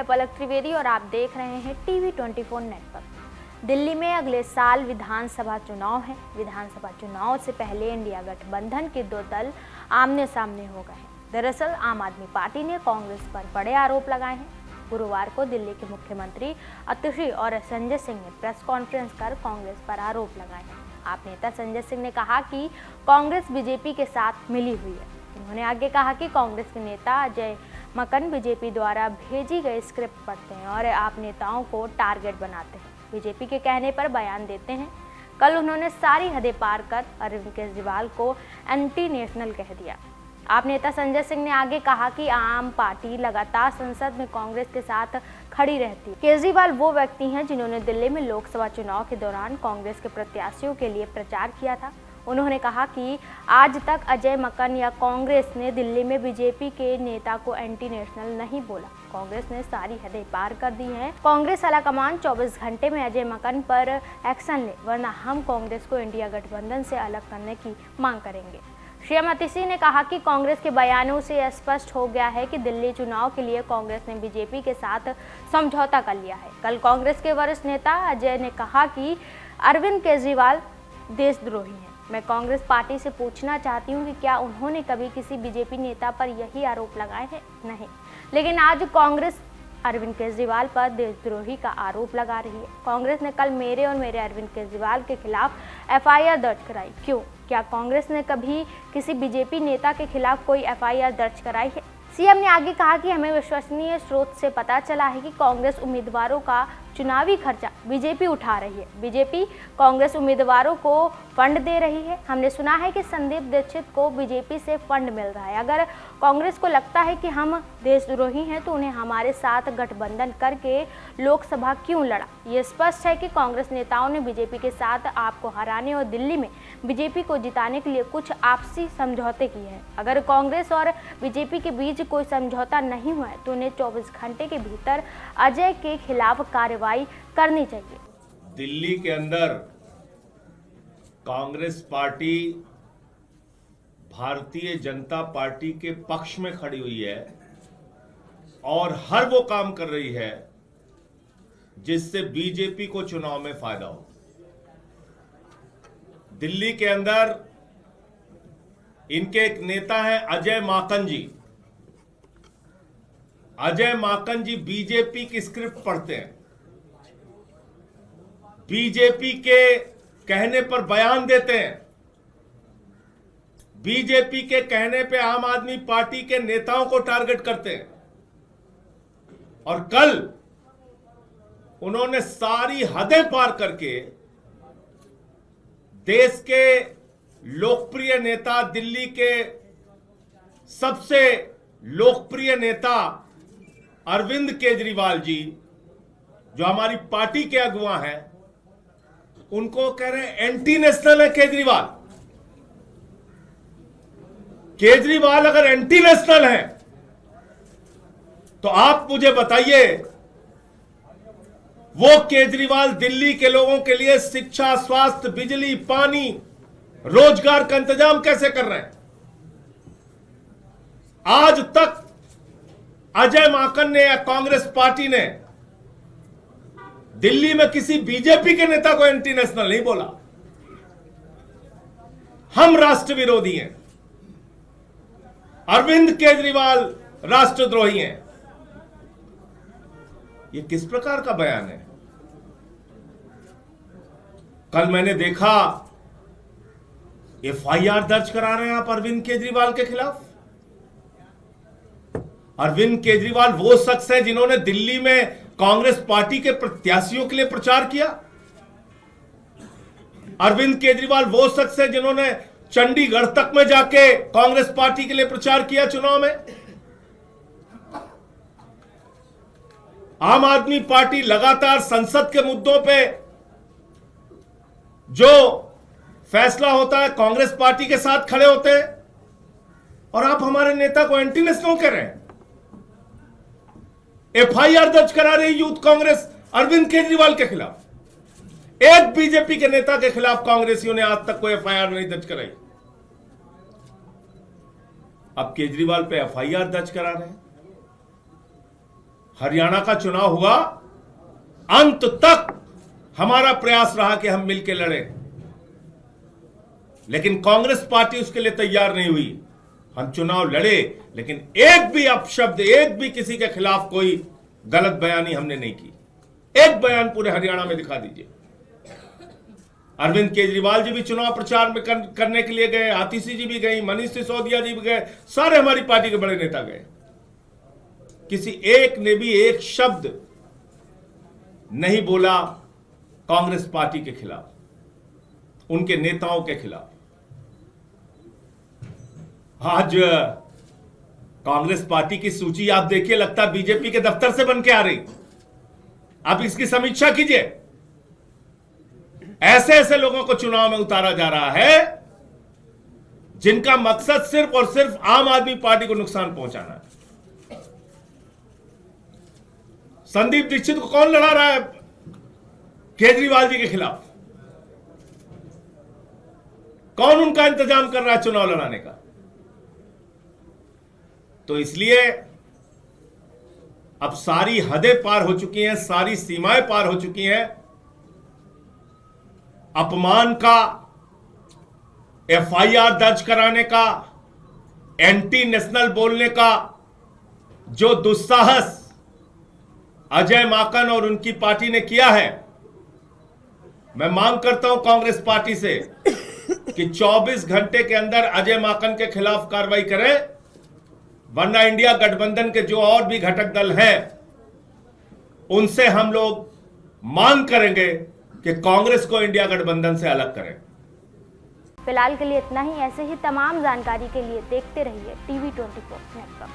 मैं पलक त्रिवेदी और आप देख रहे हैं टीवी 24 नेटवर्क। दिल्ली में अगले साल विधानसभा चुनाव है। विधानसभा चुनाव से पहले इंडिया गठबंधन के दो दल आमने सामने हो गए हैं। दरअसल आम आदमी पार्टी ने कांग्रेस पर बड़े आरोप लगाए हैं। गुरुवार को दिल्ली के मुख्यमंत्री अतिशी और संजय सिंह ने प्रेस कॉन्फ्रेंस कर कांग्रेस पर आरोप लगाए हैं। आप नेता संजय सिंह ने कहा कि कांग्रेस बीजेपी के साथ मिली हुई है। उन्होंने आगे कहा कि कांग्रेस के नेता अजय मकन बीजेपी द्वारा भेजी गई स्क्रिप्ट पढ़ते हैं और आप नेताओं को टारगेट बनाते हैं, बीजेपी के कहने पर बयान देते हैं। कल उन्होंने सारी हदें पार कर अरविंद केजरीवाल को एंटी नेशनल कह दिया। आप नेता संजय सिंह ने आगे कहा कि आम पार्टी लगातार संसद में कांग्रेस के साथ खड़ी रहती है। केजरीवाल वो व्यक्ति हैं जिन्होंने दिल्ली में लोकसभा चुनाव के दौरान कांग्रेस के प्रत्याशियों के लिए प्रचार किया था। उन्होंने कहा कि आज तक अजय मकन या कांग्रेस ने दिल्ली में बीजेपी के नेता को एंटी नेशनल नहीं बोला। कांग्रेस ने सारी हदें पार कर दी हैं। कांग्रेस आलाकमान 24 घंटे में अजय मकन पर एक्शन ले, वरना हम कांग्रेस को इंडिया गठबंधन से अलग करने की मांग करेंगे। सीएम अतिशी ने कहा कि कांग्रेस के बयानों से स्पष्ट हो गया है कि दिल्ली चुनाव के लिए कांग्रेस ने बीजेपी के साथ समझौता कर लिया है। कल कांग्रेस के वरिष्ठ नेता अजय ने कहा कि अरविंद केजरीवाल देशद्रोही हैं। मैं कांग्रेस पार्टी से पूछना चाहती हूं कि क्या उन्होंने कभी किसी बीजेपी नेता पर यही आरोप लगाए हैं? नहीं, लेकिन आज कांग्रेस अरविंद केजरीवाल पर देशद्रोही का आरोप लगा रही है। कांग्रेस ने कल मेरे और मेरे अरविंद केजरीवाल के खिलाफ एफआईआर दर्ज कराई। क्यों? क्या कांग्रेस ने कभी किसी बीजेपी नेता के खिलाफ कोई एफआईआर दर्ज कराई है? सीएम ने आगे कहा कि हमें विश्वसनीय स्रोत से पता चला है कि कांग्रेस उम्मीदवारों का चुनावी खर्चा बीजेपी उठा रही है। बीजेपी कांग्रेस उम्मीदवारों को फंड दे रही है। हमने सुना है कि संदीप दीक्षित को बीजेपी से फंड मिल रहा है। अगर कांग्रेस को लगता है कि हम देशद्रोही हैं तो उन्हें हमारे साथ गठबंधन करके लोकसभा क्यों लड़ा? ये स्पष्ट है कि कांग्रेस नेताओं ने बीजेपी के साथ आपको हराने और दिल्ली में बीजेपी को जिताने के लिए कुछ आपसी समझौते किए हैं। अगर कांग्रेस और बीजेपी के बीच कोई समझौता नहीं हुआ है तो उन्हें 24 घंटे के भीतर अजय के खिलाफ कार्रवाई करनी चाहिए। दिल्ली के अंदर कांग्रेस पार्टी भारतीय जनता पार्टी के पक्ष में खड़ी हुई है और हर वो काम कर रही है जिससे बीजेपी को चुनाव में फायदा हो। दिल्ली के अंदर इनके एक नेता हैं अजय माकन जी। अजय माकन जी बीजेपी की स्क्रिप्ट पढ़ते हैं, बीजेपी के कहने पर बयान देते हैं, बीजेपी के कहने पे आम आदमी पार्टी के नेताओं को टारगेट करते हैं। और कल उन्होंने सारी हदें पार करके देश के लोकप्रिय नेता, दिल्ली के सबसे लोकप्रिय नेता अरविंद केजरीवाल जी, जो हमारी पार्टी के अगुवा हैं, उनको कह रहे हैं एंटी नेशनल है केजरीवाल। केजरीवाल अगर एंटी नेशनल है तो आप मुझे बताइए वो केजरीवाल दिल्ली के लोगों के लिए शिक्षा, स्वास्थ्य, बिजली, पानी, रोजगार का इंतजाम कैसे कर रहे हैं? आज तक अजय माकन ने या कांग्रेस पार्टी ने दिल्ली में किसी बीजेपी के नेता को एंटी नेशनल नहीं बोला। हम राष्ट्र विरोधी हैं, अरविंद केजरीवाल राष्ट्रद्रोही हैं। यह किस प्रकार का बयान है? कल मैंने देखा एफआईआर दर्ज करा रहे हैं आप अरविंद केजरीवाल के खिलाफ। अरविंद केजरीवाल वो शख्स है जिन्होंने दिल्ली में कांग्रेस पार्टी के प्रत्याशियों के लिए प्रचार किया। अरविंद केजरीवाल वो शख्स है जिन्होंने चंडीगढ़ तक में जाके कांग्रेस पार्टी के लिए प्रचार किया चुनाव में। आम आदमी पार्टी लगातार संसद के मुद्दों पे जो फैसला होता है कांग्रेस पार्टी के साथ खड़े होते हैं, और आप हमारे नेता को एंटी नेशनल कह रहे हैं। एफआईआर दर्ज करा रही यूथ कांग्रेस अरविंद केजरीवाल के खिलाफ। एक बीजेपी के नेता के खिलाफ कांग्रेसियों ने आज तक कोई एफआईआर नहीं दर्ज कराई। अब केजरीवाल पे एफआईआर दर्ज करा रहे हैं। हरियाणा का चुनाव हुआ, अंत तक हमारा प्रयास रहा कि हम मिलकर लड़ें, लेकिन कांग्रेस पार्टी उसके लिए तैयार नहीं हुई। हम चुनाव लड़े, लेकिन एक भी अपशब्द, एक भी किसी के खिलाफ कोई गलत बयानी हमने नहीं की। एक बयान पूरे हरियाणा में दिखा दीजिए। अरविंद केजरीवाल जी भी चुनाव प्रचार में करने के लिए गए, आतिशी जी भी गई, मनीष सिसोदिया जी भी गए, सारे हमारी पार्टी के बड़े नेता गए। किसी एक ने भी एक शब्द नहीं बोला कांग्रेस पार्टी के खिलाफ, उनके नेताओं के खिलाफ। आज कांग्रेस पार्टी की सूची आप देखिए, लगता है बीजेपी के दफ्तर से बन के आ रही। आप इसकी समीक्षा कीजिए। ऐसे ऐसे लोगों को चुनाव में उतारा जा रहा है जिनका मकसद सिर्फ और सिर्फ आम आदमी पार्टी को नुकसान पहुंचाना है। संदीप दीक्षित को कौन लड़ा रहा है केजरीवाल जी के खिलाफ? कौन उनका इंतजाम कर रहा है चुनाव लड़ाने का? तो इसलिए अब सारी हदें पार हो चुकी हैं, सारी सीमाएं पार हो चुकी हैं। अपमान का, एफआईआर दर्ज कराने का, एंटी नेशनल बोलने का जो दुस्साहस अजय माकन और उनकी पार्टी ने किया है, मैं मांग करता हूं कांग्रेस पार्टी से कि 24 घंटे के अंदर अजय माकन के खिलाफ कार्रवाई करें, वरना इंडिया गठबंधन के जो और भी घटक दल हैं उनसे हम लोग मांग करेंगे कि कांग्रेस को इंडिया गठबंधन से अलग करें। फिलहाल के लिए इतना ही। ऐसे ही तमाम जानकारी के लिए देखते रहिए TV24 नेटवर्क।